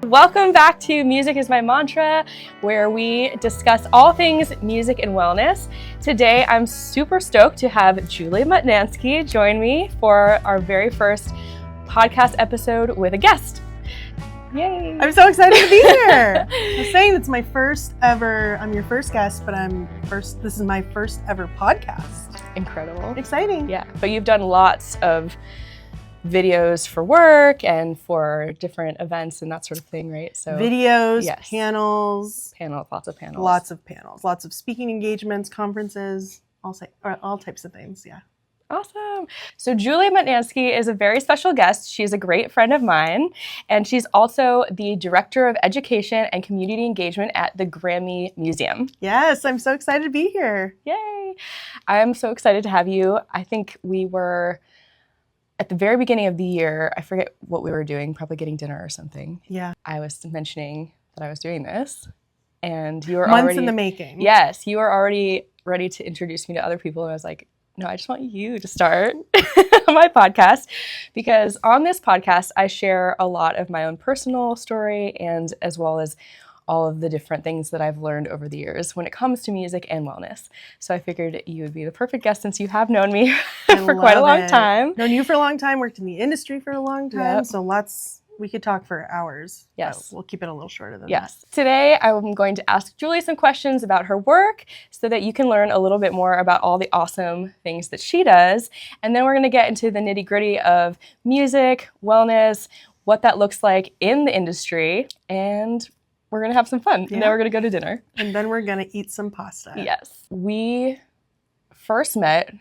Welcome back to Music is My Mantra, where we discuss all things music and wellness. Today, I'm super stoked to have Julie Mutnansky join me for our very first podcast episode with a guest. Yay! I'm so excited to be here. I was saying it's my first ever, I'm your first guest, but this is my first ever podcast. Incredible. Exciting. Yeah, but you've done lots of videos for work and for different events and that sort of thing, right? So videos, yes. Panels, lots of panels, lots of speaking engagements, conferences, all types of things. Yeah. Awesome. So Julie Mutnansky is a very special guest. She's a great friend of mine, and she's also the Director of Education and Community Engagement at the Grammy Museum. Yes, I'm so excited to be here. Yay! I'm so excited to have you. I think we were at the very beginning of the year, I forget what we were doing, probably getting dinner or something. Yeah. I was mentioning that I was doing this, and you were months in the making. Yes, you were already ready to introduce me to other people, and I was like, no, I just want you to start my podcast, because on this podcast, I share a lot of my own personal story and as well as all of the different things that I've learned over the years when it comes to music and wellness. So I figured you would be the perfect guest since you have known me for quite a long time. Known you for a long time, worked in the industry for a long time, Yep. So we could talk for hours. Yes. We'll keep it a little shorter than Yes. Today, I'm going to ask Julie some questions about her work so that you can learn a little bit more about all the awesome things that she does. And then we're going to get into the nitty-gritty of music, wellness, what that looks like in the industry, and we're going to have some fun. Yeah. And then we're going to go to dinner. And then we're going to eat some pasta. Yes. We first met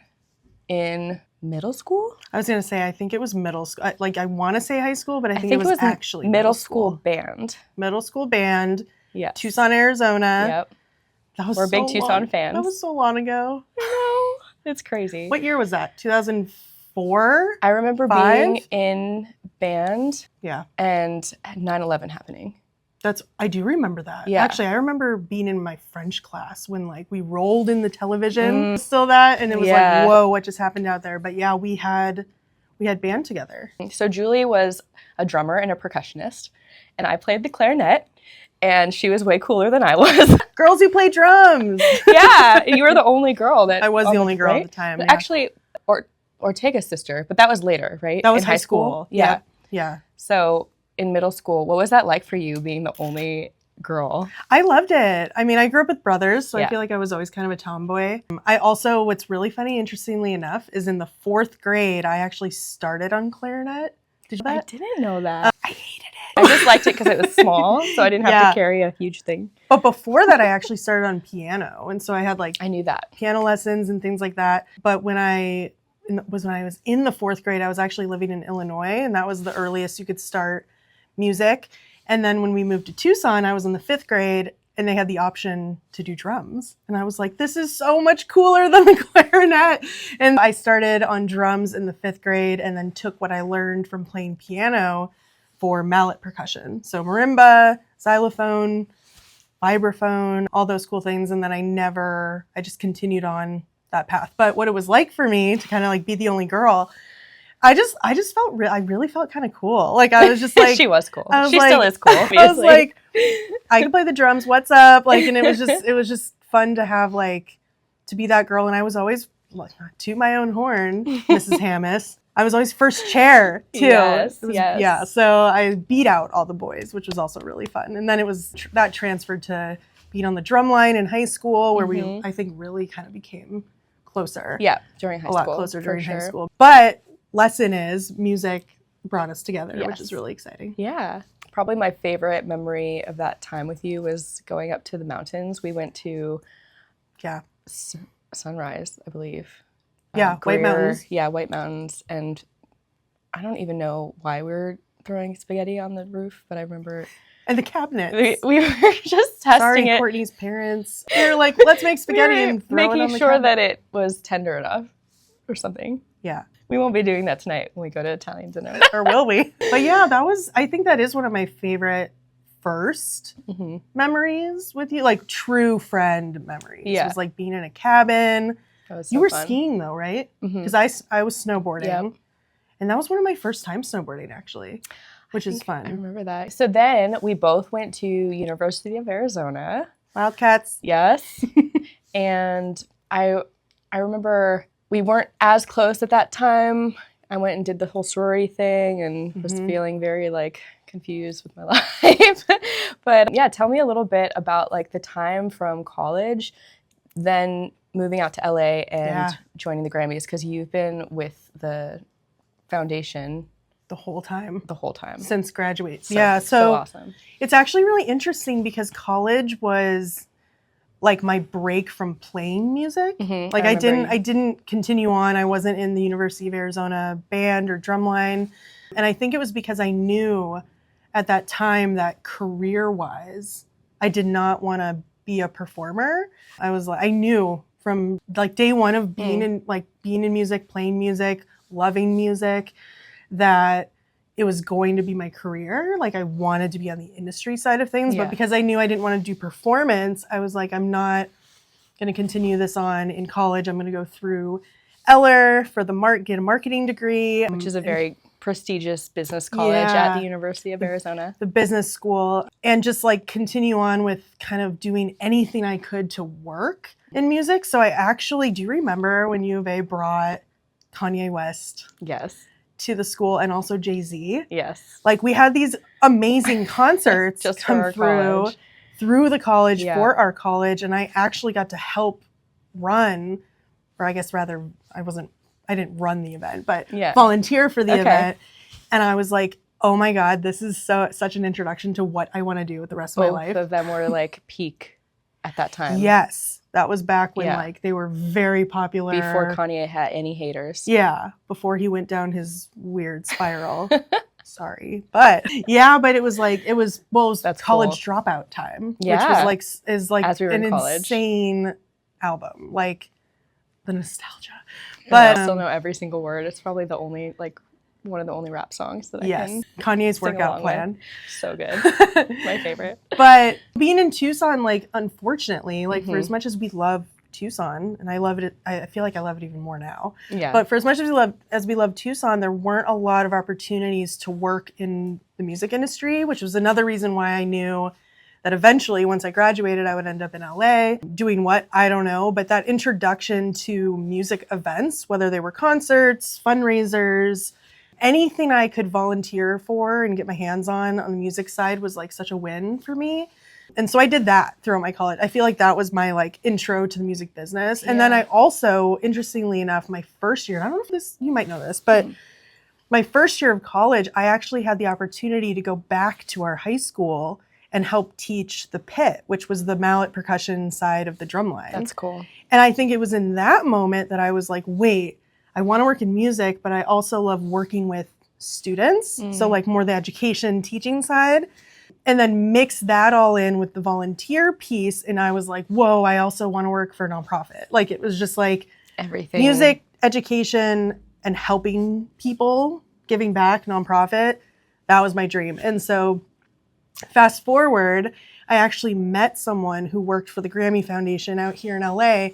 in middle school? I was going to say, I think it was middle school. I want to say high school, but I think it was actually middle school band. Middle school band. Yeah. Tucson, Arizona. Yep. We're big Tucson fans. That was so long ago. I know. It's crazy. What year was that? 2004? I remember being in band. Yeah. And 9/11 happening. I do remember that. Yeah. Actually, I remember being in my French class when we rolled in the television, still that, and it was like, whoa, what just happened out there? But yeah, we had band together. So Julie was a drummer and a percussionist, and I played the clarinet, and she was way cooler than I was. Girls who play drums. Yeah, you were the only girl that I was the only girl at the time. Yeah. Actually, Ortega's sister, but that was later, right? That was in high school. Yeah. Yeah. So in middle school, what was that like for you being the only girl? I loved it. I mean, I grew up with brothers, so Yeah. I feel like I was always kind of a tomboy. I also, what's really funny, interestingly enough, is in the 4th grade, I actually started on clarinet. Did you know that? I didn't know that. I hated it. I just liked it because it was small, so I didn't have to carry a huge thing. But before that, I actually started on piano, and so I had I knew that. piano lessons and things like that. But when I was in the 4th grade, I was actually living in Illinois, and that was the earliest you could start music. And then when we moved to Tucson, I was in the 5th grade, and they had the option to do drums. And I was like, this is so much cooler than the clarinet. And I started on drums in the 5th grade and then took what I learned from playing piano for mallet percussion. So marimba, xylophone, vibraphone, all those cool things. And then I just continued on that path. But what it was like for me to kind of be the only girl, I really felt kind of cool. I was just like, she was cool. She still is cool. Obviously. I was like, I can play the drums. What's up? And it was just fun to have to be that girl. And I was always, not to my own horn, Mrs. Hammis. I was always first chair too. Yes. Yeah. So I beat out all the boys, which was also really fun. And then it was that transferred to being on the drum line in high school, where we, I think, really kind of became closer. Yeah, during high school. A lot closer during high school. But lesson is music brought us together, which is really exciting. Yeah. Probably my favorite memory of that time with you was going up to the mountains. We went to Sunrise, I believe. Yeah, White Mountains. Yeah, White Mountains. And I don't even know why we were throwing spaghetti on the roof, but I remember... And the cabinets. We were just testing it. Courtney's parents. They were like, let's make spaghetti and throw it on the making sure cabinet. that it was tender enough or something. Yeah. We won't be doing that tonight when we go to Italian dinner. Or will we? But yeah, I think that is one of my favorite first memories with you, true friend memories. Yeah. It was being in a cabin. That was so you were fun. skiing though, right? Mm-hmm. Because I was snowboarding. Yep. And that was one of my first time snowboarding, actually. which is I fun. remember that. So then we both went to University of Arizona. Wildcats. Yes. And I remember we weren't as close at that time. I went and did the whole sorority thing and was feeling very like confused with my life. But yeah, tell me a little bit about like the time from college, then moving out to LA and joining the Grammys, because you've been with the foundation The whole time. Since graduate. So awesome. It's actually really interesting because college was like my break from playing music. Like I didn't continue on. I wasn't in the University of Arizona band or drumline. And I think it was because I knew at that time that career-wise, I did not want to be a performer. I knew from like day one of being in music, playing music, loving music, that it was going to be my career. Like I wanted to be on the industry side of things, but because I knew I didn't want to do performance, I was like, I'm not going to continue this on in college. I'm going to go through Eller for get a marketing degree. Which is a very prestigious business college at the University of Arizona. The business school, and just like continue on with kind of doing anything I could to work in music. So I actually do remember when U of A brought Kanye West. Yes. To the school, and also Jay-Z. Yes. Like we had these amazing concerts just come through the college for our college, and I actually got to help run, or I guess rather I didn't run the event, but volunteer for the event. And I was like, oh my God, this is such an introduction to what I want to do with the rest of my life. Both of them were like peak at that time. Yes. That was back when like they were very popular. Before Kanye had any haters. Yeah. Before he went down his weird spiral. Sorry. But it was that's college dropout time. Yeah. Which was like as we were an in college. Insane album. Like the nostalgia. But I still know every single word. It's probably the only one of the only rap songs that I can Kanye's Workout Plan. With. So good. My favorite. But being in Tucson, like, unfortunately, like, for as much as we love Tucson, and I love it, I feel like I love it even more now. Yeah. But for as much as we love Tucson, there weren't a lot of opportunities to work in the music industry, which was another reason why I knew that eventually, once I graduated, I would end up in LA. Doing what? I don't know. But that introduction to music events, whether they were concerts, fundraisers, anything I could volunteer for and get my hands on the music side was like such a win for me. And so I did that throughout my college. I feel like that was my like intro to the music business. And then I also, interestingly enough, my first year, I don't know if you might know this, but my first year of college, I actually had the opportunity to go back to our high school and help teach the pit, which was the mallet percussion side of the drumline. That's cool. And I think it was in that moment that I was like, wait, I want to work in music, but I also love working with students. So like more the education, teaching side, and then mix that all in with the volunteer piece. And I was like, whoa, I also want to work for a nonprofit. Like it was just like everything, music, education, and helping people, giving back, nonprofit. That was my dream. And so fast forward, I actually met someone who worked for the Grammy Foundation out here in LA.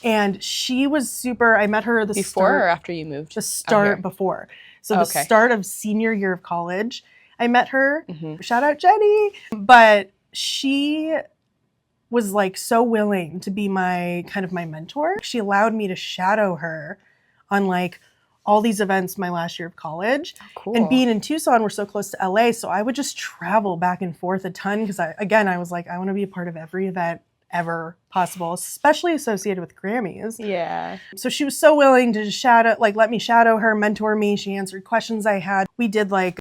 And she was I met her before or after you moved? The start before. So the start of senior year of college, I met her. Shout out Jenny. But she was like so willing to be my mentor. She allowed me to shadow her on like all these events my last year of college. Oh, cool. And being in Tucson, we're so close to LA. So I would just travel back and forth a ton because I was like, I want to be a part of every event ever possible, especially associated with Grammys. Yeah. So she was so willing to just let me shadow her, mentor me. She answered questions I had. We did like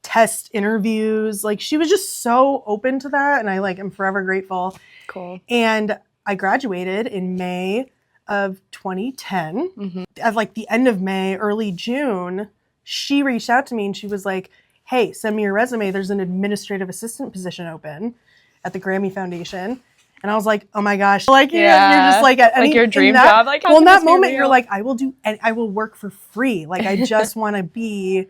test interviews. Like she was just so open to that. And I am forever grateful. Cool. And I graduated in May of 2010. At like the end of May, early June, she reached out to me and she was like, hey, send me your resume. There's an administrative assistant position open at the Grammy Foundation. And I was like, oh my gosh, like you're just like at any, like your dream job. Like, well, in that moment, you're like, I will work for free. Like, I just want to be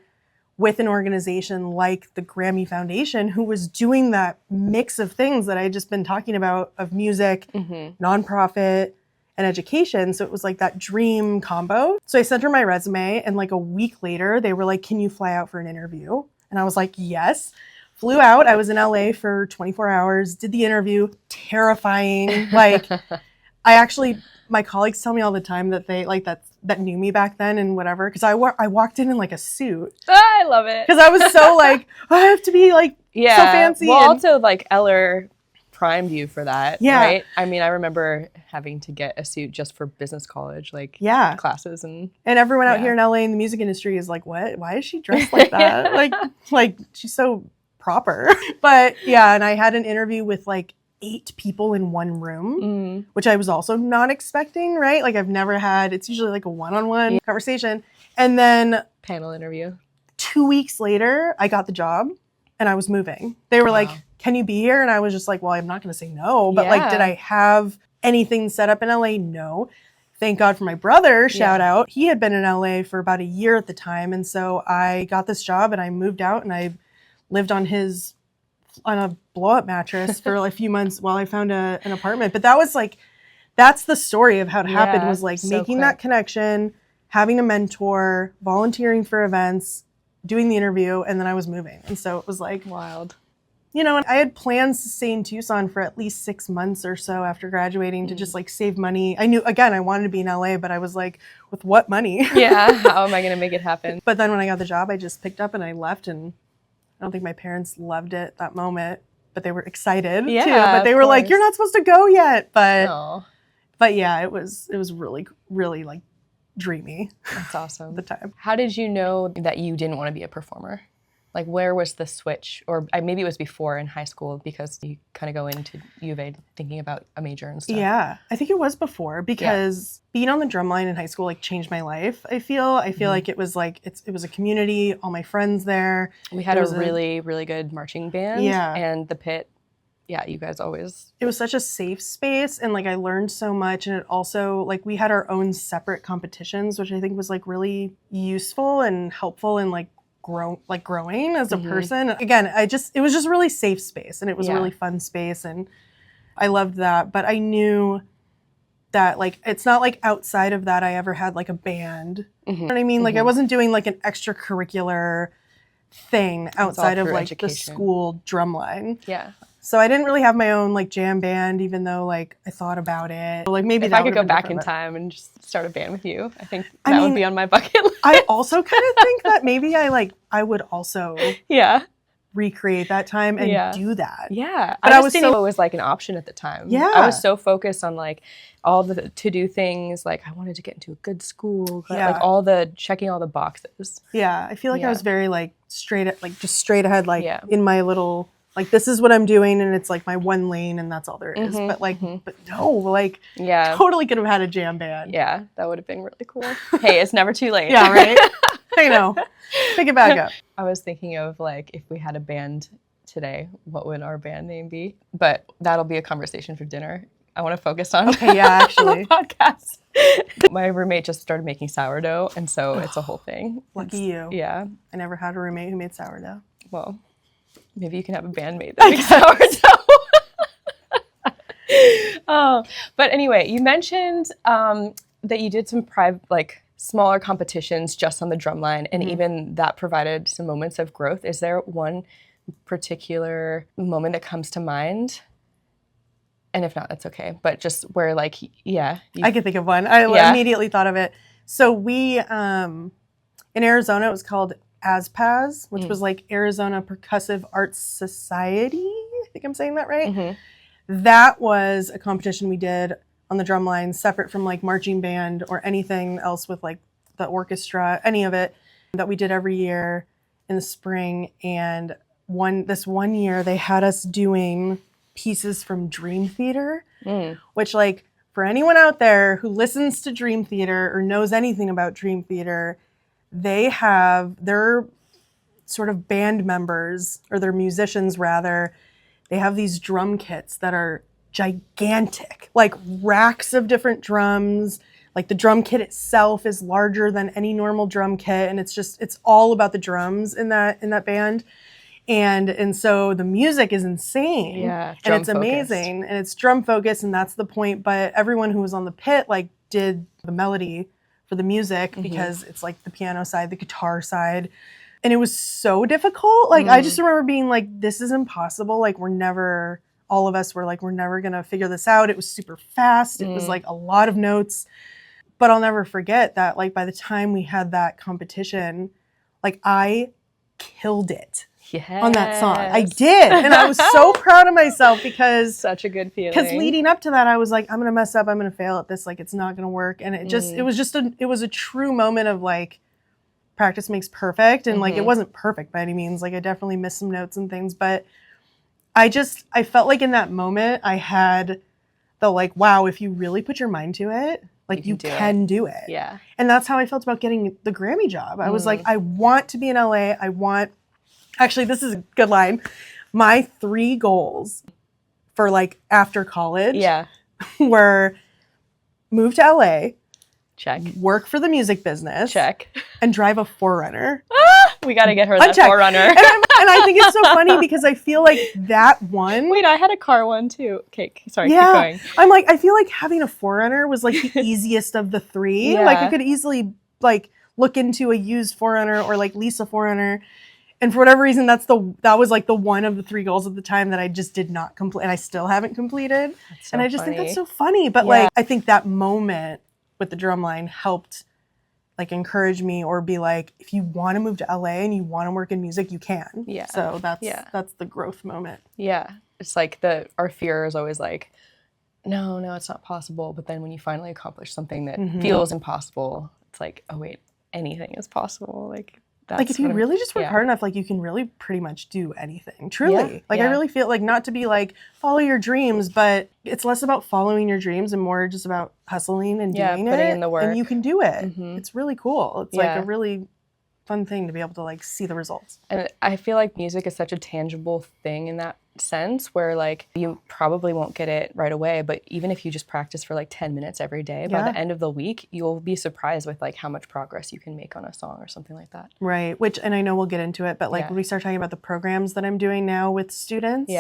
with an organization like the Grammy Foundation, who was doing that mix of things that I had just been talking about of music, nonprofit, and education. So it was like that dream combo. So I sent her my resume, and like a week later, they were like, can you fly out for an interview? And I was like, yes. Flew out. I was in LA for 24 hours, did the interview. Terrifying. Like, my colleagues tell me all the time that they like that knew me back then and whatever. Because I walked in like a suit. I love it. Because I was so like, I have to be like so fancy. Well, also like Eller primed you for that, Yeah. right? I mean, I remember having to get a suit just for business college, like classes and everyone out here in LA in the music industry is like, what? Why is she dressed like that? like she's so proper. But yeah, and I had an interview with like 8 people in one room, which I was also not expecting, right? Like I've never had, it's usually like a one-on-one conversation. And then panel interview. 2 weeks later, I got the job and I was moving. They were like, can you be here? And I was just like, well, I'm not going to say no. But like, did I have anything set up in LA? No. Thank God for my brother, shout out. He had been in LA for about a year at the time. And so I got this job and I moved out and I lived on a blow-up mattress for like a few months while I found an apartment. But that was like, that's the story of how it happened, was like making that connection, having a mentor, volunteering for events, doing the interview, and then I was moving. And so it was like wild. You know, and I had plans to stay in Tucson for at least 6 months or so after graduating to just like save money. I knew, again, I wanted to be in LA, but I was like, with what money? Yeah, how am I going to make it happen? But then when I got the job, I just picked up and I left, and I don't think my parents loved it that moment, but they were excited too. But they were like, you're not supposed to go yet. But yeah, it was really, really like dreamy. That's awesome. At the time. How did you know that you didn't want to be a performer? Like, where was the switch? Or maybe it was before in high school, because you kind of go into U of A thinking about a major and stuff. Yeah, I think it was before, because being on the drum line in high school like changed my life. I feel like it was like it was a community, all my friends there. We had a really, really good marching band. Yeah. And the pit, you guys always. It was such a safe space, and like I learned so much, and it also like we had our own separate competitions, which I think was like really useful and helpful and like growing as a person. Again, it was just really safe space, and it was a really fun space, and I loved that. But I knew that like it's not like outside of that I ever had like a band. You know what I mean? Like I wasn't doing like an extracurricular thing outside of like the school drumline. Yeah. So I didn't really have my own like jam band, even though like I thought about it. Like maybe if I could go back in time and just start a band with you, I think that would be on my bucket list. I also kind of think that maybe I would also recreate that time and do that. Yeah. But I was didn't know it was like an option at the time. Yeah. I was so focused on like all the to-do things. Like I wanted to get into a good school. Like checking all the boxes. Yeah. I feel like I was very like straight ahead, like in my little, like this is what I'm doing, and it's like my one lane and that's all there is. But like, but no, like totally could have had a jam band. Yeah. That would have been really cool. Hey, it's never too late. Yeah, right? I know. Pick it back up. I was thinking of like, if we had a band today, what would our band name be? But that'll be a conversation for dinner. I want to focus on actually the podcast. My roommate just started making sourdough, and so it's a whole thing. Lucky you. Yeah. I never had a roommate who made sourdough. Well, maybe you can have a bandmate that makes sourdough. But anyway, you mentioned that you did some private, like smaller competitions just on the drumline, and even that provided some moments of growth. Is there one particular moment that comes to mind? And if not, that's okay. But just where like, I can think of one. I immediately thought of it. So we, in Arizona, it was called ASPAS, which was like Arizona Percussive Arts Society. I think I'm saying that right. That was a competition we did on the drum line, separate from like marching band or anything else with like the orchestra, any of it, that we did every year in the spring. And this one year they had us doing pieces from Dream Theater, which like for anyone out there who listens to Dream Theater or knows anything about Dream Theater, they have their sort of band members, or their musicians rather, they have these drum kits that are gigantic, like racks of different drums. Like the drum kit itself is larger than any normal drum kit, and it's all about the drums in that band. And so the music is insane. Yeah, and it's amazing, and it's drum focused, and that's the point. But everyone who was on the pit like did the melody for the music, because it's like the piano side, the guitar side. And it was so difficult. Like, I just remember being like, this is impossible. Like, all of us were like, we're never going to figure this out. It was super fast. It was like a lot of notes. But I'll never forget that, like, by the time we had that competition, like, I killed it on that song. I did. And I was so proud of myself because such a good feeling. Because leading up to that, I was like, I'm going to mess up. I'm going to fail at this. Like, it's not going to work. And it was a true moment of like, practice makes perfect. And like, it wasn't perfect by any means. Like, I definitely missed some notes and things. But I felt like in that moment, I had the like, wow, if you really put your mind to it, like you can do it. Yeah. And that's how I felt about getting the Grammy job. I was like, I want to be in LA. Actually, this is a good line. My 3 goals for like after college were move to LA. Check. Work for the music business. Check. And drive a 4Runner. We got to get her that 4Runner. And I think it's so funny because I feel like that one. Wait, I had a car one too. Okay, sorry, keep going. I'm like, I feel like having a 4Runner was like the easiest of the 3. Yeah. Like I could easily like look into a used 4Runner or like lease a 4Runner. And for whatever reason, that was like the one of the 3 goals at the time that I just did not complete, and I still haven't completed. And I just think that's so funny. But like, I think that moment with the drumline helped like encourage me or be like, if you want to move to LA and you want to work in music, you can. Yeah. So that's the growth moment. Yeah. It's like our fear is always like, no, it's not possible. But then when you finally accomplish something that feels impossible, it's like, oh wait, anything is possible. Like that's like if you really just work hard enough, like you can really pretty much do anything. Truly. I really feel like, not to be like follow your dreams, but it's less about following your dreams and more just about hustling and doing putting it. in the work. And you can do it. It's really cool. It's like a really fun thing to be able to like see the results. And I feel like music is such a tangible thing in that sense where like you probably won't get it right away, but even if you just practice for like 10 minutes every day, by the end of the week you'll be surprised with like how much progress you can make on a song or something like that. Right. Which, and I know we'll get into it, but like when we start talking about the programs that I'm doing now with students,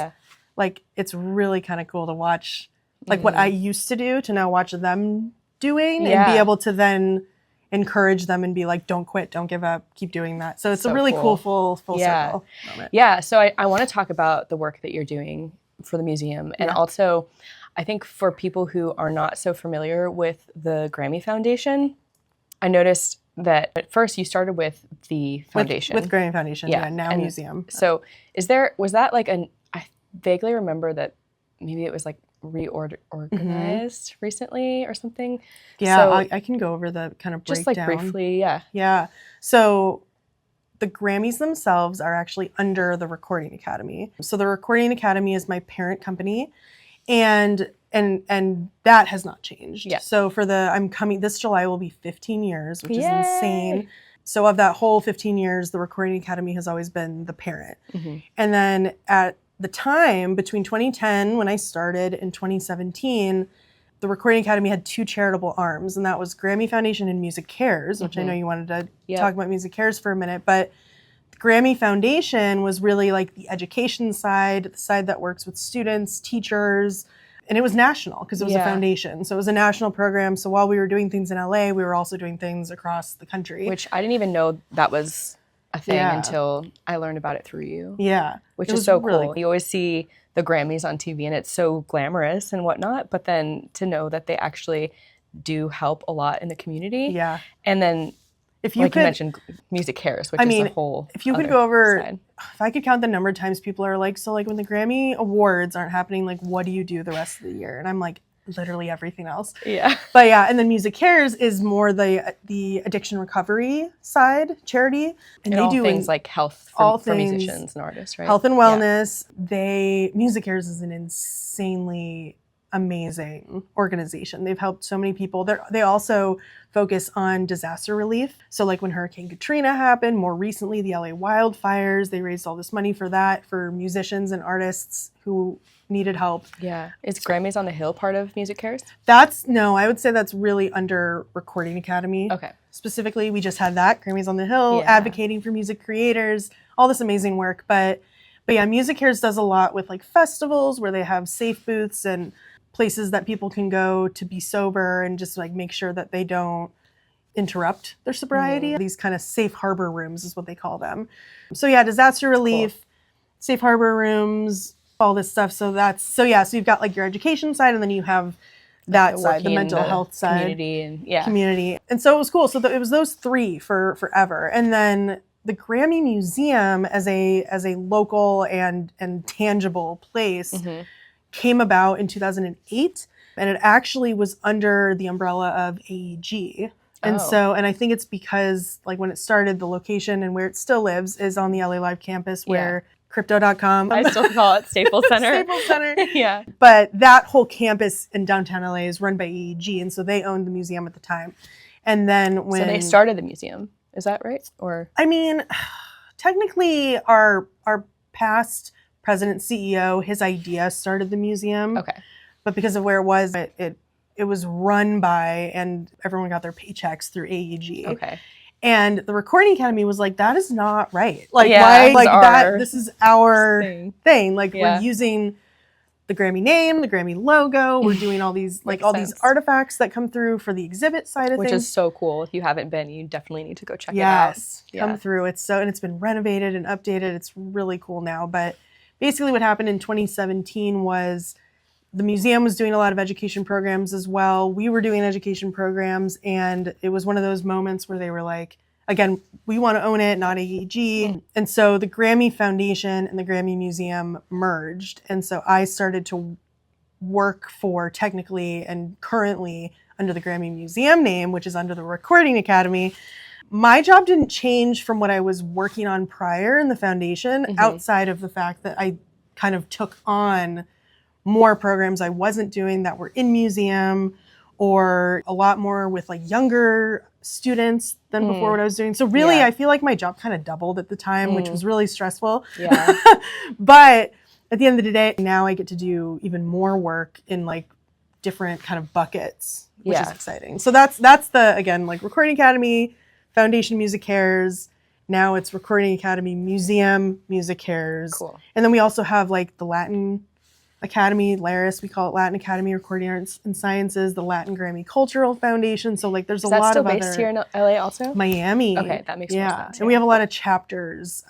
like it's really kind of cool to watch like what I used to do to now watch them doing and be able to then encourage them and be like, don't quit, don't give up, keep doing that. So it's a really cool full circle moment. Yeah. So I want to talk about the work that you're doing for the museum. And also, I think for people who are not so familiar with the Grammy Foundation, I noticed that at first you started with the foundation. With Grammy Foundation, now Museum. So was that like I vaguely remember that maybe it was like reorganized recently or something. Yeah, so, I can go over the kind of breakdown. Just like briefly, Yeah. So the Grammys themselves are actually under the Recording Academy. So the Recording Academy is my parent company, and that has not changed. Yeah. So this July will be 15 years, which is insane. So of that whole 15 years, the Recording Academy has always been the parent. And then at the time between 2010 when I started and 2017, the Recording Academy had 2 charitable arms, and that was Grammy Foundation and Music Cares, which I know you wanted to talk about Music Cares for a minute, but the Grammy Foundation was really like the education side, the side that works with students, teachers, and it was national because it was a foundation. So it was a national program. So while we were doing things in LA, we were also doing things across the country. Which I didn't even know that was a thing until I learned about it through you. Yeah. Which is so cool. You always see the Grammys on TV and it's so glamorous and whatnot, but then to know that they actually do help a lot in the community. Yeah. And then you mentioned Music Cares, which is a whole if you could go over side. If I could count the number of times people are like, so like when the Grammy Awards aren't happening, like what do you do the rest of the year? And I'm like, literally everything else. Yeah. But and then Music Cares is more the addiction recovery side charity. And they do things like health for musicians and artists, right? Health and wellness. Music Cares is an insanely amazing organization. They've helped so many people. They also focus on disaster relief. So like when Hurricane Katrina happened, more recently the LA wildfires, they raised all this money for that, for musicians and artists who needed help. Yeah. Is Grammys on the Hill part of Music Cares? I would say that's really under Recording Academy. Okay. Specifically, we just had that, Grammys on the Hill, advocating for music creators, all this amazing work. But yeah, Music Cares does a lot with like festivals where they have safe booths and places that people can go to be sober and just like make sure that they don't interrupt their sobriety. These kind of safe harbor rooms is what they call them. So yeah, disaster relief, safe harbor rooms, all this stuff. So you've got like your education side, and then you have that side, the mental health side, community. And so it was cool. So it was those three for forever. And then the Grammy Museum as a local and tangible place came about in 2008, and it actually was under the umbrella of AEG. And and I think it's because like when it started, the location and where it still lives is on the LA Live campus where crypto.com. I still call it Staples Center. Staples Center. Yeah. But that whole campus in downtown LA is run by AEG, and so they owned the museum at the time. And then So they started the museum. Is that right? Or I mean, technically our past president CEO, his idea started the museum. Okay. But because of where it was, it was run by, and everyone got their paychecks through AEG. Okay. And the Recording Academy was like, that is not right. Like, why? Like that. This is our thing. Like, we're using the Grammy name, the Grammy logo. We're doing all these these artifacts that come through for the exhibit side of things, which is so cool. If you haven't been, you definitely need to go check it out. Yes, come through. And it's been renovated and updated. It's really cool now. But basically, what happened in 2017 was the museum was doing a lot of education programs as well. We were doing education programs, and it was one of those moments where they were like, again, we want to own it, not AEG. And so the Grammy Foundation and the Grammy Museum merged. And so I started to work for technically and currently under the Grammy Museum name, which is under the Recording Academy. My job didn't change from what I was working on prior in the foundation, outside of the fact that I kind of took on more programs I wasn't doing that were in museum, or a lot more with like younger students than before what I was doing. So really, I feel like my job kind of doubled at the time, which was really stressful. Yeah. But at the end of the day, now I get to do even more work in like different kind of buckets, which is exciting. So that's the, again, like Recording Academy, Foundation Music Cares. Now it's Recording Academy Museum Music Cares. Cool. And then we also have like the Latin Academy, LARIS, we call it Latin Academy Recording Arts and Sciences, the Latin Grammy Cultural Foundation. So like there's a lot of other. Is that still based here in LA also? Miami. Okay, that makes more sense. And we have a lot of chapters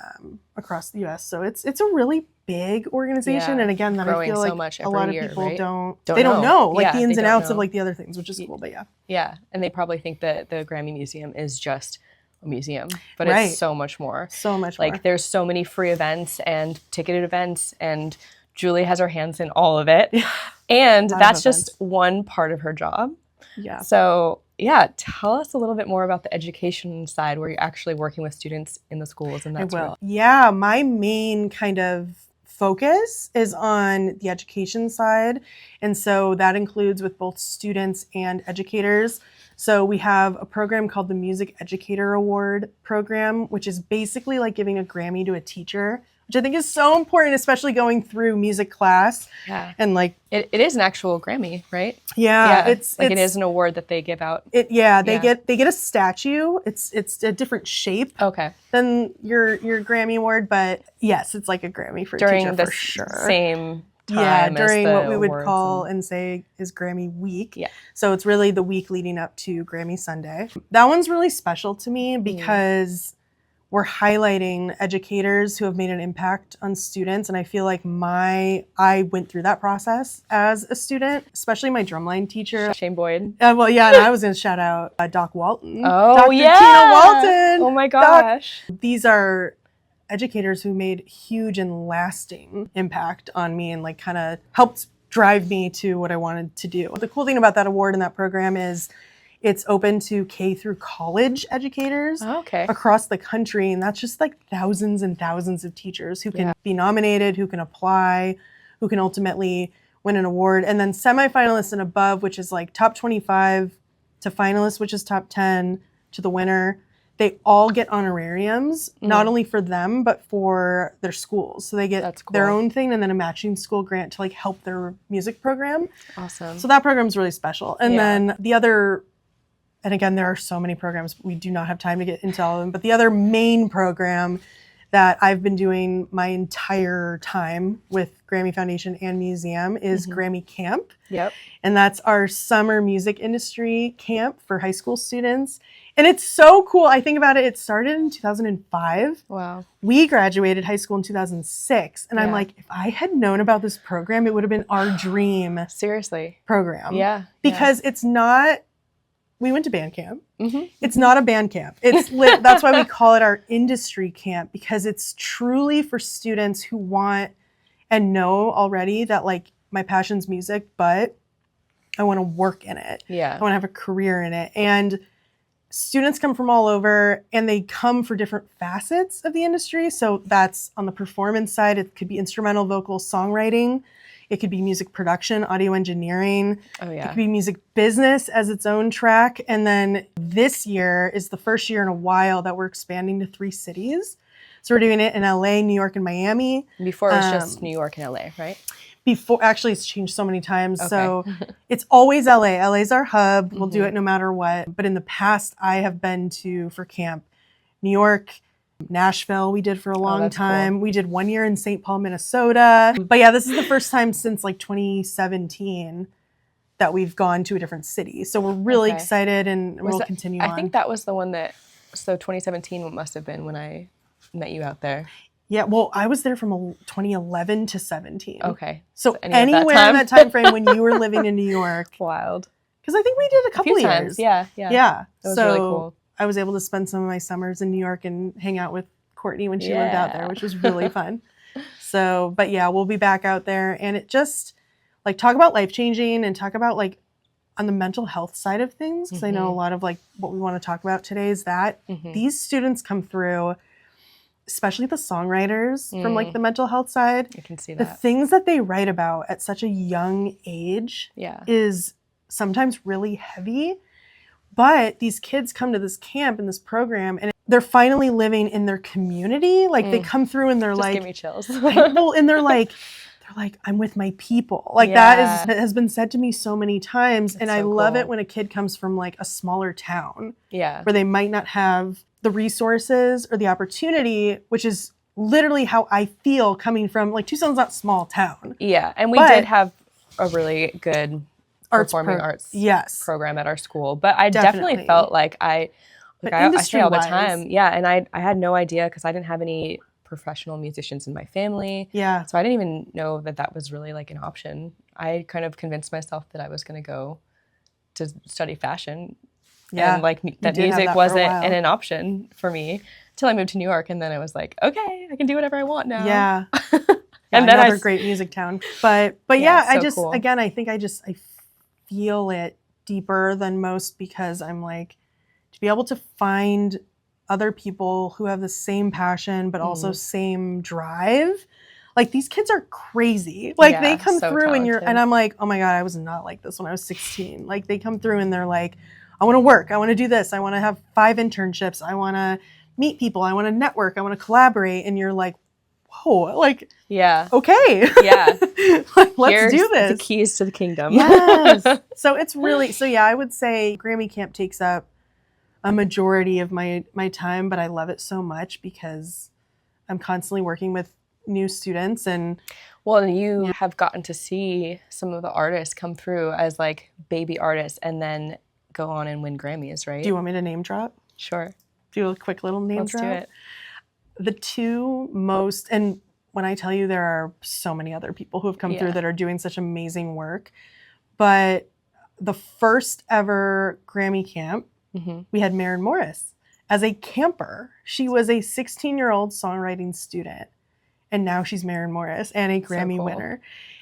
across the US. So it's a really big organization. And again, that I feel like a lot of people don't know like the ins and outs of like the other things, which is cool, but Yeah, and they probably think that the Grammy Museum is just a museum, but it's so much more. So much more. Like there's so many free events and ticketed events, and Julie has her hands in all of it. And that's just one part of her job. Yeah. So tell us a little bit more about the education side, where you're actually working with students in the schools. And that's Yeah, my main kind of focus is on the education side. And so that includes with both students and educators. So we have a program called the Music Educator Award program, which is basically like giving a Grammy to a teacher, which I think is so important, especially going through music class. Yeah. And like it is an actual Grammy, right? Yeah. It is an award that they give out. They get a statue. It's a different shape than your Grammy award, but yes, it's like a Grammy for a teacher for sure. Same time during what we would call and say is Grammy week. Yeah. So it's really the week leading up to Grammy Sunday. That one's really special to me because we're highlighting educators who have made an impact on students. And I feel like I went through that process as a student, especially my drumline teacher. Shane Boyd. And I was going to shout out Doc Walton. Oh, Dr. Tina Walton. Oh my gosh. These are educators who made huge and lasting impact on me and like kind of helped drive me to what I wanted to do. The cool thing about that award and that program is it's open to K through college educators across the country. And that's just like thousands and thousands of teachers who can be nominated, who can apply, who can ultimately win an award. And then semifinalists and above, which is like top 25 to finalists, which is top 10 to the winner. They all get honorariums, not only for them, but for their schools. So they get their own thing and then a matching school grant to like help their music program. Awesome. So that program's really special. And then the other, and again, there are so many programs, we do not have time to get into all of them, but the other main program that I've been doing my entire time with Grammy Foundation and Museum is Grammy Camp. Yep. And that's our summer music industry camp for high school students. And it's so cool. I think about it. It started in 2005. Wow. We graduated high school in 2006. And I'm Yeah. like, if I had known about this program, it would have been our dream Seriously. program. Yeah. Because it's not, we went to band camp. Mm-hmm. It's not a band camp. It's that's why we call it our industry camp, because it's truly for students who want and know already that like my passion's music, but I want to work in it. Yeah. I want to have a career in it. And students come from all over, and they come for different facets of the industry. So that's on the performance side. It could be instrumental, vocal, songwriting. It could be music production, audio engineering. Oh, It yeah. could be music business as its own track. And then this year is the first year in a while that we're expanding to 3 cities. So we're doing it in LA, New York, and Miami. Before it was just New York and LA, right? Before, actually, it's changed so many times. Okay. So it's always LA. LA's our hub. We'll do it no matter what. But in the past, I have been to, for camp, New York, Nashville, we did for a long that's time. cool. We did 1 year in St. Paul, Minnesota. But yeah, this is the first time since like 2017 that we've gone to a different city. So we're really Okay. excited, and we'll that- continue on. I think that was the one that, so 2017 must have been when I met you out there. Yeah, well, I was there from 2011 to 17. Okay. So any of that anywhere time? in that time frame when you were living in New York, Wild. because I think we did a A couple few years. times. Yeah. Yeah. Yeah. That was so really cool. I was able to spend some of my summers in New York and hang out with Courtney when she lived out there, Yeah. which was really fun. So, but yeah, we'll be back out there, and it just like talk about life changing and talk about like on the mental health side of things, because I know a lot of like what we want to talk about today is that these students come through, especially the songwriters from like the mental health side. I can see The that. things that they write about at such a young age Yeah. is sometimes really heavy. But these kids come to this camp and this program, and they're finally living in their community. Like they come through and they're Just like, give me chills. well, and they're like, I'm with my people. Like that has been said to me so many times. And I so love cool. it when a kid comes from like a smaller town Yeah. where they might not have the resources or the opportunity, which is literally how I feel coming from like Tucson's not a small town. Yeah. And we But- did have a really good performing arts yes. program at our school. But I definitely felt like I say all the industry-wise- time. Yeah. And I had no idea because I didn't have any professional musicians in my family. Yeah. So I didn't even know that that was really like an option. I kind of convinced myself that I was going to go to study fashion. Yeah. And like that did have music that for a wasn't while. an option for me until I moved to New York. And then I was like, okay, I can do whatever I want now. Yeah. And then another great music town. But yeah, I so just cool. again I think I feel it deeper than most, because I'm like, to be able to find other people who have the same passion but also same drive. Like these kids are crazy. Like they come so through talented. and I'm like, oh my God, I was not like this when I was 16. Like they come through and they're like, I want to work. I want to do this. I want to have 5 internships. I want to meet people. I want to network. I want to collaborate. And you're like, whoa, like, Yeah. okay. Yeah. Like, let's Here's do this. the keys to the kingdom. Yes. So it's really, so yeah, I would say Grammy Camp takes up a majority of my time, but I love it so much because I'm constantly working with new students. And Well, and you have gotten to see some of the artists come through as like baby artists and then go on and win Grammys, right? do you want me to name drop? Sure. Do a quick little name Let's drop? do it. The 2 most, and when I tell you there are so many other people who have come through Yeah. that are doing such amazing work, but the first ever Grammy Camp, we had Maren Morris as a camper. She was a 16-year-old songwriting student, and now she's Maren Morris and a Grammy cool. winner.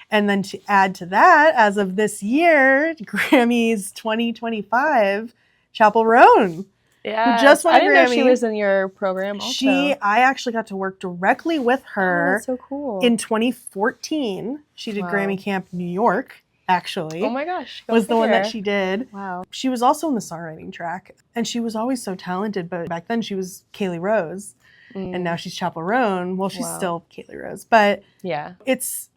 And then to add to that, as of this year, Grammys 2025, Chapel Roan. Yeah. just won I a didn't know she Grammy. was in your program also. I actually got to work directly with Oh, her that's so cool. in 2014. She did Wow. Grammy Camp New York, actually. Oh my gosh. Go was the one that figure. she did. Wow. She was also in the songwriting track, and she was always so talented, but back then she was Kaylee Rose, and now she's Chapel Roan. Well, she's Wow. still Kaylee Rose, but Yeah. it's,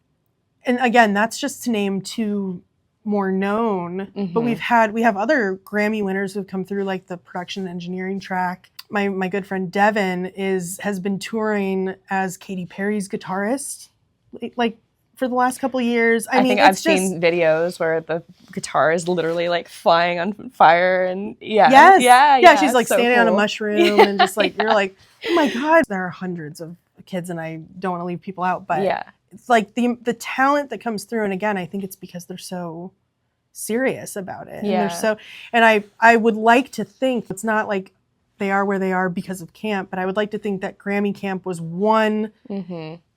and again, that's just to name 2 more known, but we have other Grammy winners who've come through, like the production and engineering track. My good friend Devin has been touring as Katy Perry's guitarist, like for the last couple of years. I mean, think I've seen videos where the guitar is literally like flying on fire and yeah, she's like so standing on a cool. mushroom and just like, you're like, oh my God, there are hundreds of kids and I don't want to leave people out, but Yeah. it's like the talent that comes through. And again, I think it's because they're so serious about it. Yeah. And they're so, and I would like to think it's not like they are where they are because of camp, but I would like to think that Grammy Camp was one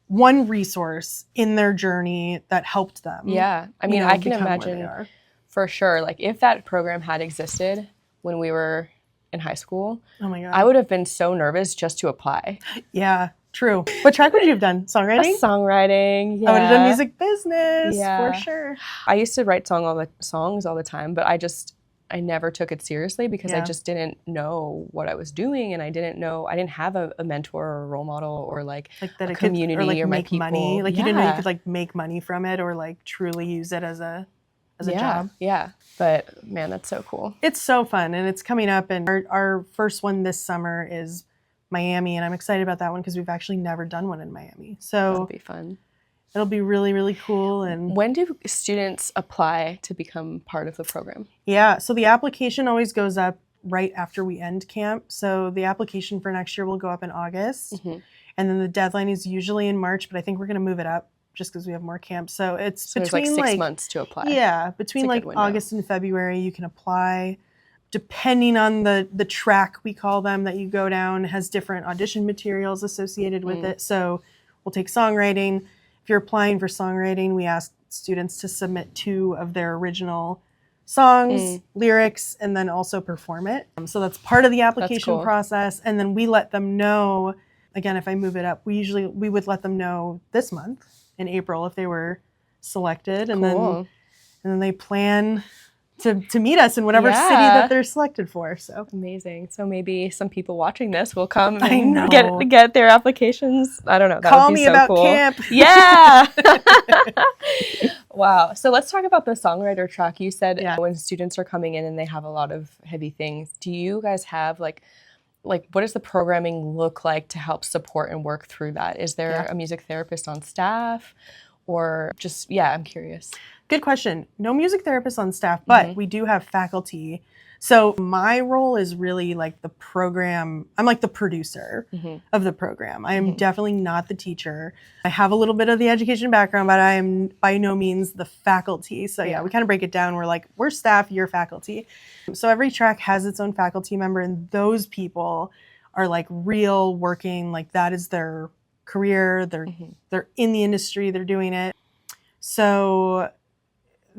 resource in their journey that helped them. Yeah. I mean, I can imagine for sure, like if that program had existed when we were in high school, oh my God, I would have been so nervous just to apply. Yeah, true. What track would you have done? Songwriting? Songwriting, yeah. I would have done music business, Yeah. for sure. I used to write songs all the time, but I never took it seriously because I just didn't know what I was doing, and I didn't have a mentor or a role model or like that a community could, or like my make people. money. Like you didn't know you could like make money from it or like truly use it as a job. Yeah. But man, that's so cool. It's so fun and it's coming up, and our first one this summer is Miami, and I'm excited about that one because we've actually never done one in Miami. So that'll be fun. It'll be really, really cool. And when do students apply to become part of the program? Yeah, so the application always goes up right after we end camp. So the application for next year will go up in August, and then the deadline is usually in March, but I think we're going to move it up just because we have more camps. So it's between there's like 6 months to apply. Yeah, between like August and February you can apply. Depending on the track, we call them, that you go down, has different audition materials associated with it. So we'll take songwriting. If you're applying for songwriting, we ask students to submit 2 of their original songs, lyrics, and then also perform it. So that's part of the application process. And then we let them know, again, if I move it up, we would let them know this month in April if they were selected. And then they plan to meet us in whatever city that they're selected for. So amazing. So maybe some people watching this will come and get their applications. I don't know. That Call would be me so about cool. camp. Yeah. Wow. So let's talk about the songwriter track. You said when students are coming in and they have a lot of heavy things, do you guys have like what does the programming look like to help support and work through that? Is there a music therapist on staff, or just, I'm curious. Good question. No music therapist on staff, but we do have faculty. So my role is really like the program. I'm like the producer of the program. I am definitely not the teacher. I have a little bit of the education background, but I am by no means the faculty. So we kind of break it down. We're like, we're staff, you're faculty. So every track has its own faculty member, and those people are like real working, like that is their career. They're in the industry, they're doing it. So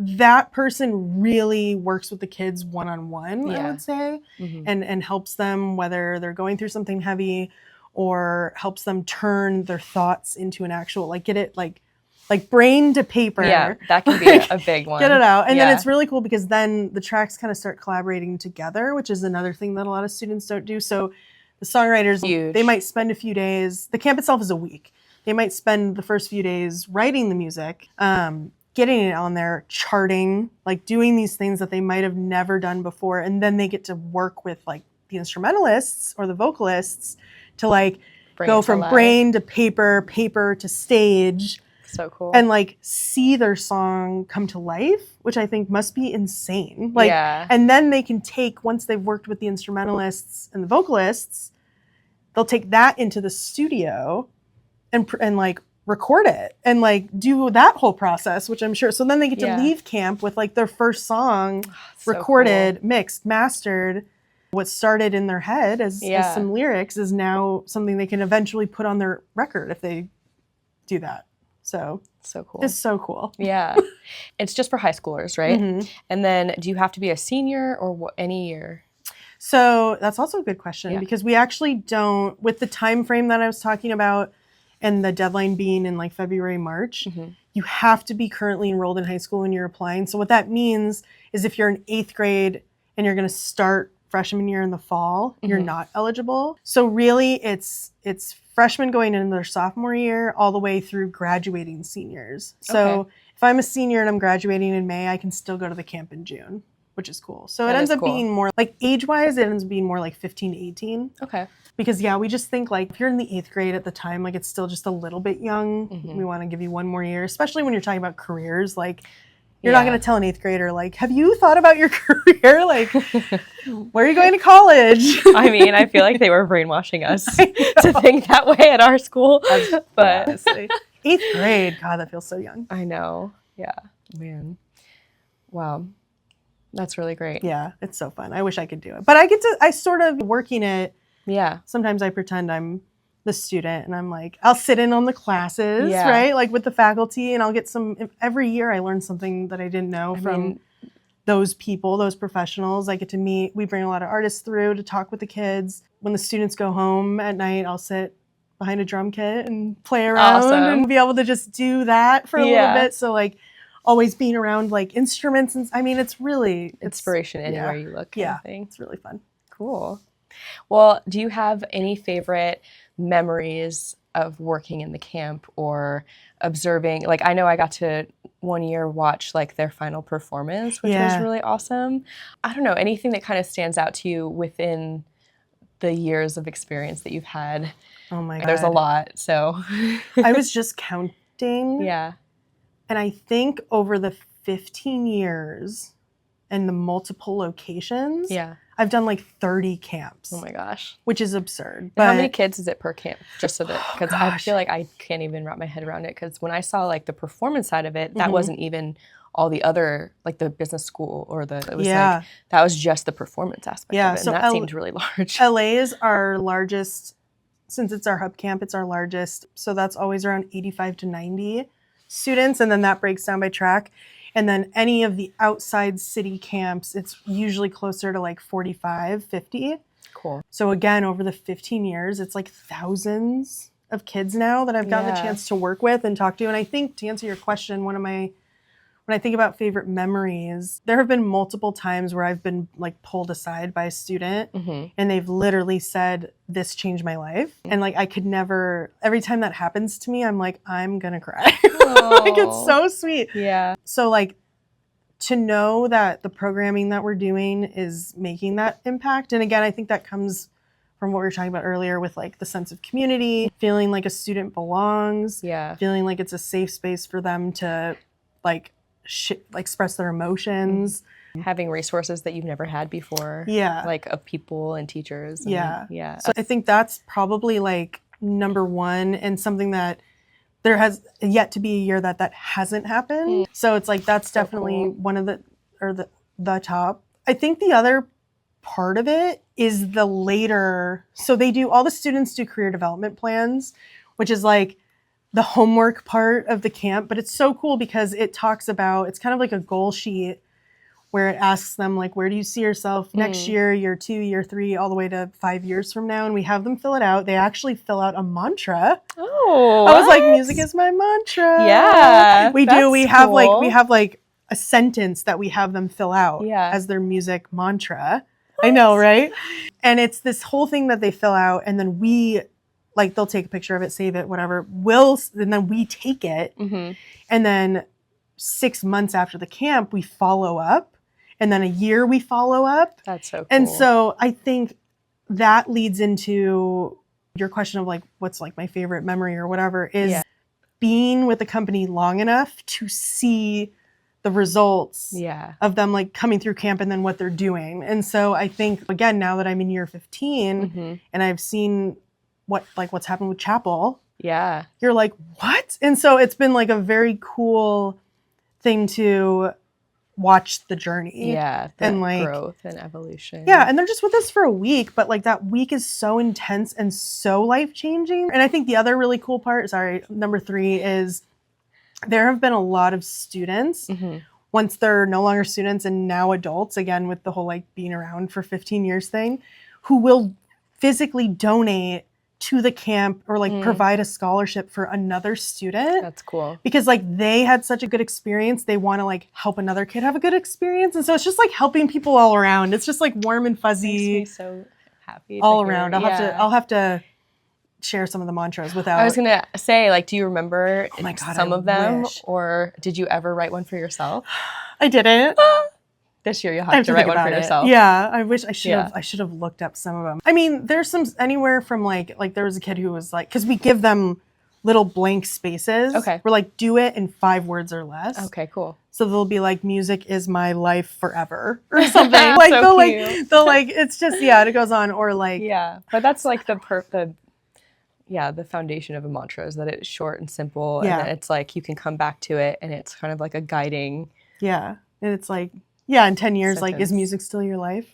that person really works with the kids one-on-one, I would say, and helps them, whether they're going through something heavy, or helps them turn their thoughts into an actual, like get it like brain to paper. Yeah, that can be a big one. Get it out. And then it's really cool because then the tracks kind of start collaborating together, which is another thing that a lot of students don't do. So the songwriters, they might spend a few days, the camp itself is a week. They might spend the first few days writing the music, getting it on there, charting, like doing these things that they might have never done before. And then they get to work with like the instrumentalists or the vocalists to like go from brain to paper, paper to stage. So cool. And like see their song come to life, which I think must be insane. Like, and then they can take, once they've worked with the instrumentalists and the vocalists, they'll take that into the studio and like record it and like do that whole process, which I'm sure. So then they get to leave camp with like their first song recorded, mixed, mastered. What started in their head as some lyrics is now something they can eventually put on their record if they do that. So cool. It's so cool. Yeah. It's just for high schoolers, right? And then do you have to be a senior or any year? So that's also a good question because we actually don't, with the time frame that I was talking about and the deadline being in like February, March, you have to be currently enrolled in high school when you're applying. So what that means is if you're in 8th grade and you're going to start freshman year in the fall, you're not eligible. So really it's freshmen going into their sophomore year all the way through graduating seniors. So if I'm a senior and I'm graduating in May, I can still go to the camp in June. which is cool. So That it ends is up cool. being more like age-wise, it ends up being more like 15 to 18. Okay. Because we just think like if you're in the 8th grade at the time, like it's still just a little bit young. Mhm. We want to give you one more year, especially when you're talking about careers. Like you're not going to tell an 8th grader like, have you thought about your career? Like, where are you going to college? I mean, I feel like they were brainwashing us to think that way at our school. But honestly, 8th grade, God, that feels so young. I know. Yeah, man. Wow. That's really great. Yeah, it's so fun. I wish I could do it. But I sort of working it. Yeah. Sometimes I pretend I'm the student and I'm like, I'll sit in on the classes, Yeah. right? Like with the faculty, and I'll get every year I learn something that I didn't know from those people, those professionals. I get to meet, we bring a lot of artists through to talk with the kids. When the students go home at night, I'll sit behind a drum kit and play around and be able to just do that for a little bit. So like always being around like instruments, and I mean, it's really inspiration anywhere you look. Yeah, thing. it's really fun. Cool. Well, do you have any favorite memories of working in the camp or observing? Like, I know I got to one year watch like their final performance, which was really awesome. I don't know, anything that kind of stands out to you within the years of experience that you've had? Oh my God. There's a lot, so. I was just counting. Yeah. And I think over the 15 years and the multiple locations, I've done like 30 camps. Oh my gosh. Which is absurd. But how many kids is it per camp? Just so that, because I feel like I can't even wrap my head around it. Because when I saw like the performance side of it, that wasn't even all the other, like the business school or it was like, that was just the performance aspect of it. And so that seemed really large. LA is our largest, since it's our hub camp, it's our largest. So that's always around 85 to 90 students. And then that breaks down by track. And then any of the outside city camps, it's usually closer to like 45, 50. Cool. So again, over the 15 years, it's like thousands of kids now that I've gotten the chance to work with and talk to. And I think to answer your question, when I think about favorite memories, there have been multiple times where I've been like pulled aside by a student and they've literally said, this changed my life. And like, I could never, every time that happens to me, I'm like, I'm gonna cry. Like, it's so sweet. Yeah. So like, to know that the programming that we're doing is making that impact. And again, I think that comes from what we were talking about earlier with like the sense of community, feeling like a student belongs, feeling like it's a safe space for them to like express their emotions. Having resources that you've never had before. Like of people and teachers. And, So I think that's probably like number one, and something that there has yet to be a year that hasn't happened. So it's like, that's definitely one of the top. I think the other part of it is the later, so all the students do career development plans, which is like the homework part of the camp, but it's so cool because it talks about, it's kind of like a goal sheet where it asks them like, where do you see yourself next year, year 2, year 3, all the way to 5 years from now? And we have them fill it out. They actually fill out a mantra. Oh, I was like, music is my mantra. Yeah. We do. We have like a sentence that we have them fill out as their music mantra. What? I know, right? And it's this whole thing that they fill out, and then they'll take a picture of it, save it, whatever. And then we take it, and then 6 months after the camp, we follow up, and then a year we follow up. That's so cool. And so I think that leads into your question of like, what's like my favorite memory or whatever, is being with the company long enough to see the results of them like coming through camp and then what they're doing. And so I think, again, now that I'm in year 15 and I've seen what's happened with Chapel, you're like, what? And so it's been like a very cool thing to watch the journey. And like growth and evolution. And they're just with us for a week, but like that week is so intense and so life-changing. And I think the other really cool part, number 3, is there have been a lot of students, once they're no longer students and now adults, again, with the whole like being around for 15 years thing, who will physically donate to the camp or like provide a scholarship for another student. That's cool. Because like they had such a good experience, they want to like help another kid have a good experience. And so it's just like helping people all around. It's just like warm and fuzzy. Makes me so happy. All around. I'll have to share some of the mantras without. I was gonna say, like, do you remember some of them? Wish. Or did you ever write one for yourself? I didn't. This year you'll I have to write think one for about it. yourself. Yeah, I wish I should Yeah. have. I should have looked up some of them. I mean, there's some anywhere from like there was a kid who was like, because we give them little blank spaces. Okay. We're like, do it in 5 words or less. Okay, cool. So they'll be like, music is my life forever or something. Like So they'll like it's just it goes on, or like Yeah, but that's like the foundation of a mantra is that it's short and simple, and that it's like you can come back to it, and it's kind of like a guiding. Yeah, and it's like in 10 years, sentence. like, is music still your life?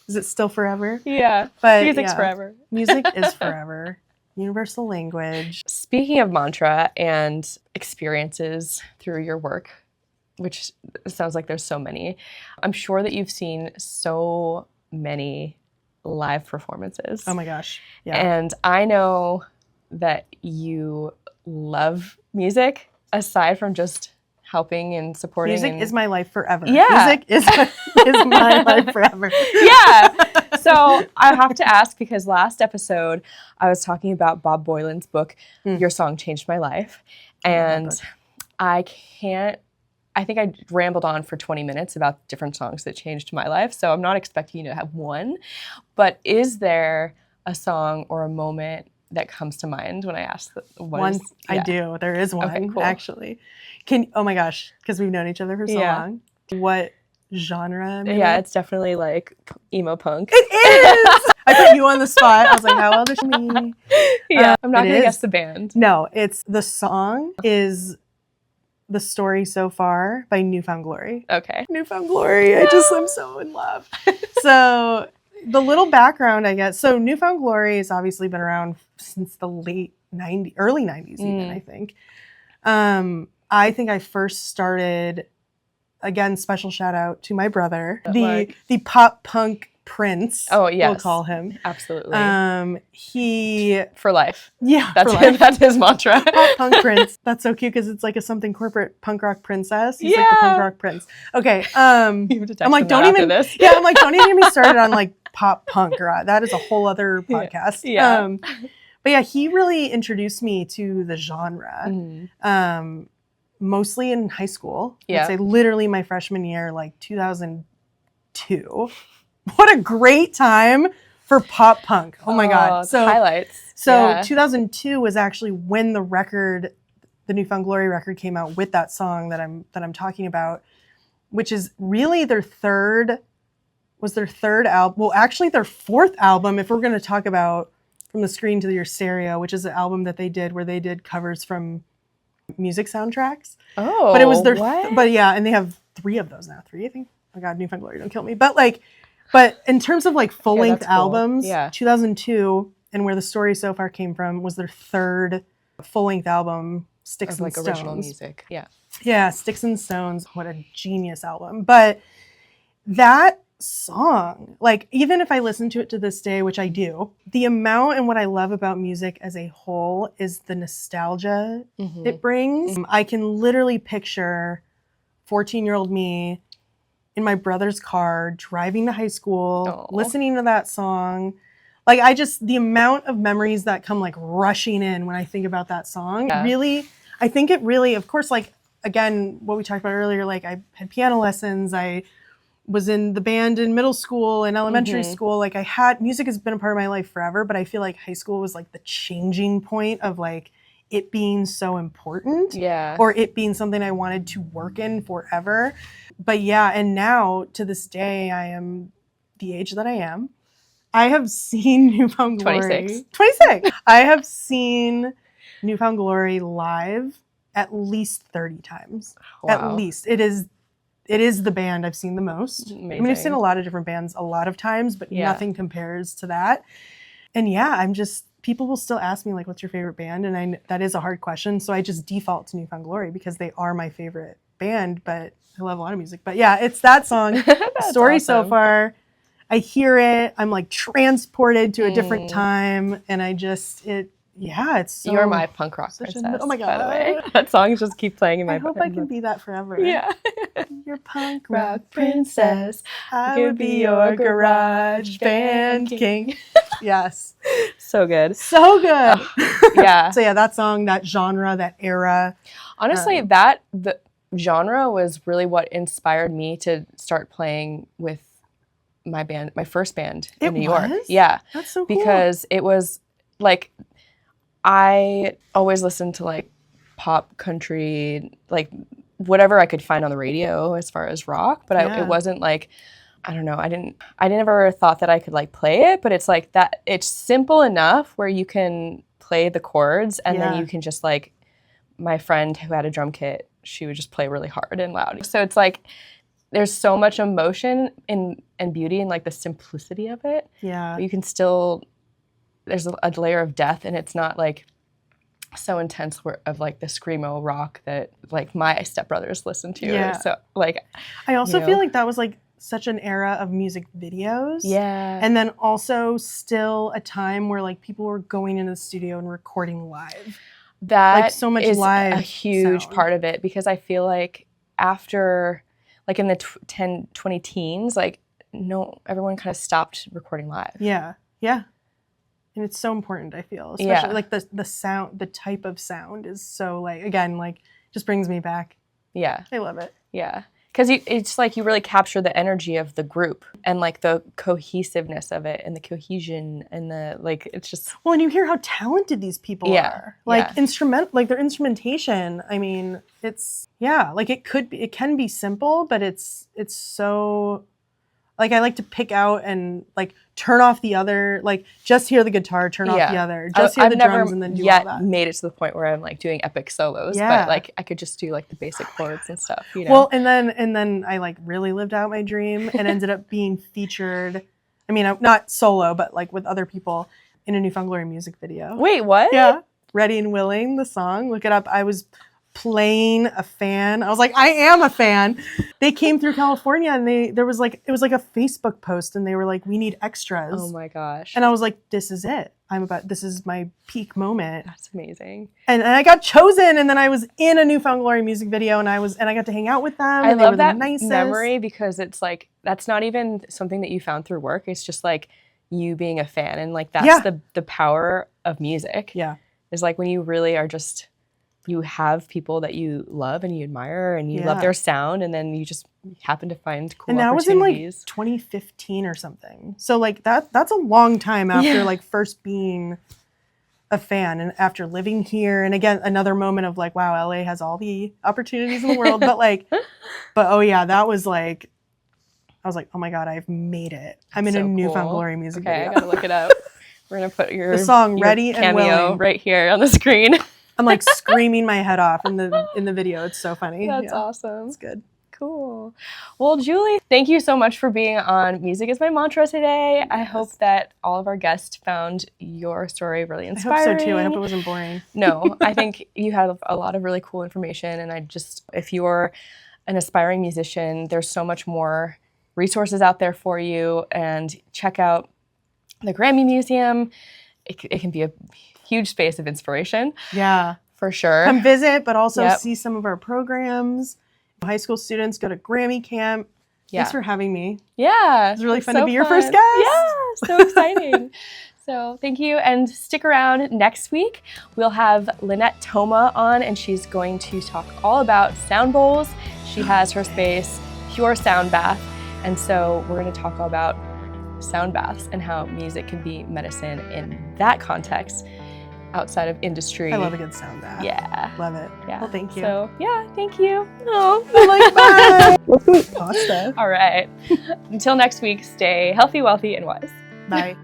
Is it still forever? Yeah, But music's forever. Music is forever. Universal language. Speaking of mantra and experiences through your work, which sounds like there's so many, I'm sure that you've seen so many live performances. Oh my gosh. Yeah. And I know that you love music aside from just helping and supporting. Music is my life forever. Yeah. Music is my life forever. Yeah. So I have to ask, because last episode I was talking about Bob Boylan's book, Your Song Changed My Life. And I think I rambled on for 20 minutes about different songs that changed my life. So I'm not expecting you to have one. But is there a song or a moment that comes to mind when I ask One? I do. There is one, Okay, cool. actually. Oh my gosh, because we've known each other for so long. What genre? Maybe? Yeah, it's definitely like emo punk. It is! I put you on the spot. I was like, how old is she? Yeah, I'm not it going to is. guess the band. No, the song is The Story So Far by Newfound Glory. Okay. Newfound Glory. I'm so in love. So the little background, I guess. So Newfound Glory has obviously been around since the early 90s even, I think. I think I first started, again, special shout out to my brother, the pop punk prince. Oh, yes. We'll call him. Absolutely. He... For life. Yeah, That's for him. life. That's his mantra. Pop punk prince. That's so cute because it's like a something corporate punk rock princess. He's like the punk rock prince. Okay. I'm like, don't even get me started on like pop punk rock. That is a whole other podcast. Yeah. But yeah, he really introduced me to the genre. Mostly in high school. Yeah. I'd say literally my freshman year, like 2002. What a great time for pop punk. Oh my God. So highlights. So 2002 was actually when the Newfound Glory record came out with that song that I'm talking about, which is really their third album. Well, actually their fourth album, if we're going to talk about From the Screen to Your Stereo, which is an album that they did where they did covers from music soundtracks. Oh, but it was their what? But yeah, and they have 3 of those now. 3, I think. Oh my God, Newfound Glory, don't kill me. But in terms of like full-length albums, 2002 and Where the Story So Far came from was their third full-length album, Sticks and Stones. Original music. Yeah. Yeah, Sticks and Stones. What a genius album. But that song, like, even if I listen to it to this day, which I do, the amount and what I love about music as a whole is the nostalgia it brings. I can literally picture 14-year-old me in my brother's car driving to high school, listening to that song. Like, the amount of memories that come like rushing in when I think about that song, really, I think it really, of course, like, again, what we talked about earlier, like I had piano lessons, I was in the band in middle school and elementary school. Like, music has been a part of my life forever, but I feel like high school was like the changing point of like it being so important, or it being something I wanted to work in forever. But yeah, and now to this day, I am the age that I am. I have seen Newfound Glory. 26. I have seen Newfound Glory live at least 30 times. Wow. At least. It is the band I've seen the most. Amazing. I mean, I've seen a lot of different bands a lot of times, but nothing compares to that. And yeah, people will still ask me, like, what's your favorite band? And that is a hard question. So I just default to Newfound Glory because they are my favorite band, but I love a lot of music. But yeah, it's that song, Story awesome. So Far. I hear it. I'm like transported to a different time. And it's so... You're my punk rock princess, oh my God. By the way. That song just keep playing in my I hope I can be that forever. Yeah. Your punk rock princess. I would be your garage band king. Yes. So good. So good. Yeah. So yeah, that song, that genre, that era. Honestly, genre was really what inspired me to start playing with my band, my first band in New York. Yeah. That's so cool. Because it was like, I always listened to like pop, country, like whatever I could find on the radio as far as rock, but it wasn't like, I don't know, I never thought that I could like play it, but it's like that, it's simple enough where you can play the chords and then you can just like, my friend who had a drum kit, she would just play really hard and loud. So it's like, there's so much emotion and beauty in like the simplicity of it. Yeah. But you can still, there's a layer of depth, and it's not like so intense of like the screamo rock that like my stepbrothers listen to. Yeah. So like, I also feel like that was like such an era of music videos. Yeah. And then also still a time where like people were going into the studio and recording live. That like so much is live a huge sound. part of it, because I feel like after, like in the 20 teens, like everyone kind of stopped recording live. Yeah, yeah. And it's so important, I feel. Especially like the sound, the type of sound is so like, again, like just brings me back. Yeah. I love it. Yeah. Because it's like you really capture the energy of the group and like the cohesiveness of it and the cohesion and the like, it's just. Well, and you hear how talented these people are. Like their instrumentation. I mean, it's, like it can be simple, but it's so, like I like to pick out and like turn off the other, like just hear the guitar, turn off the other, just hear the drums and then do all that. I've never made it to the point where I'm like doing epic solos, but like I could just do like the basic chords and stuff, you know? Well, and then I like really lived out my dream and ended up being featured, I mean, not solo, but like with other people in a New Found Glory music video. Wait, what? Yeah. Ready and Willing, the song, look it up. I was playing a fan. I was like, I am a fan. They came through California and it was like a Facebook post and they were like, we need extras. Oh my gosh. And I was like, this is it. This is my peak moment. That's amazing. And I got chosen, and then I was in a New Found Glory music video and I got to hang out with them. I and love they were that the nicest. memory, because it's like, that's not even something that you found through work. It's just like you being a fan, and like that's the power of music. Yeah. Is like when you really are just, you have people that you love and you admire and you love their sound, and then you just happen to find cool and that opportunities. Was in like 2015 or something. So like that's a long time after like first being a fan and after living here. And again, another moment of like, wow, LA has all the opportunities in the world. but oh yeah, that was like, I was like, oh my God, I've made it. I'm in a New Found Glory music video. I gotta look it up. We're gonna put the song Ready and Willing right here on the screen. I'm like screaming my head off in the video. It's so funny. That's awesome. It's good. Cool. Well, Julie, thank you so much for being on Music is My Mantra today. I hope that all of our guests found your story really inspiring. I hope so too. I hope it wasn't boring. No, I think you have a lot of really cool information, and if you're an aspiring musician, there's so much more resources out there for you, and check out the Grammy Museum. It can be a huge space of inspiration. Yeah. For sure. Come visit, but also see some of our programs. High school students go to Grammy camp. Yeah. Thanks for having me. Yeah. It was really fun to be your first guest. Yeah, so exciting. So thank you, and stick around next week. We'll have Lynette Toma on, and she's going to talk all about sound bowls. She has her space, Pure Sound Bath, and so we're going to talk all about sound baths and how music can be medicine in that context outside of industry. I love a good sound bath. Yeah. Love it. Yeah. Well, thank you. So, thank you. Oh, bye. Let's go eat pasta. All right. Until next week, stay healthy, wealthy, and wise. Bye.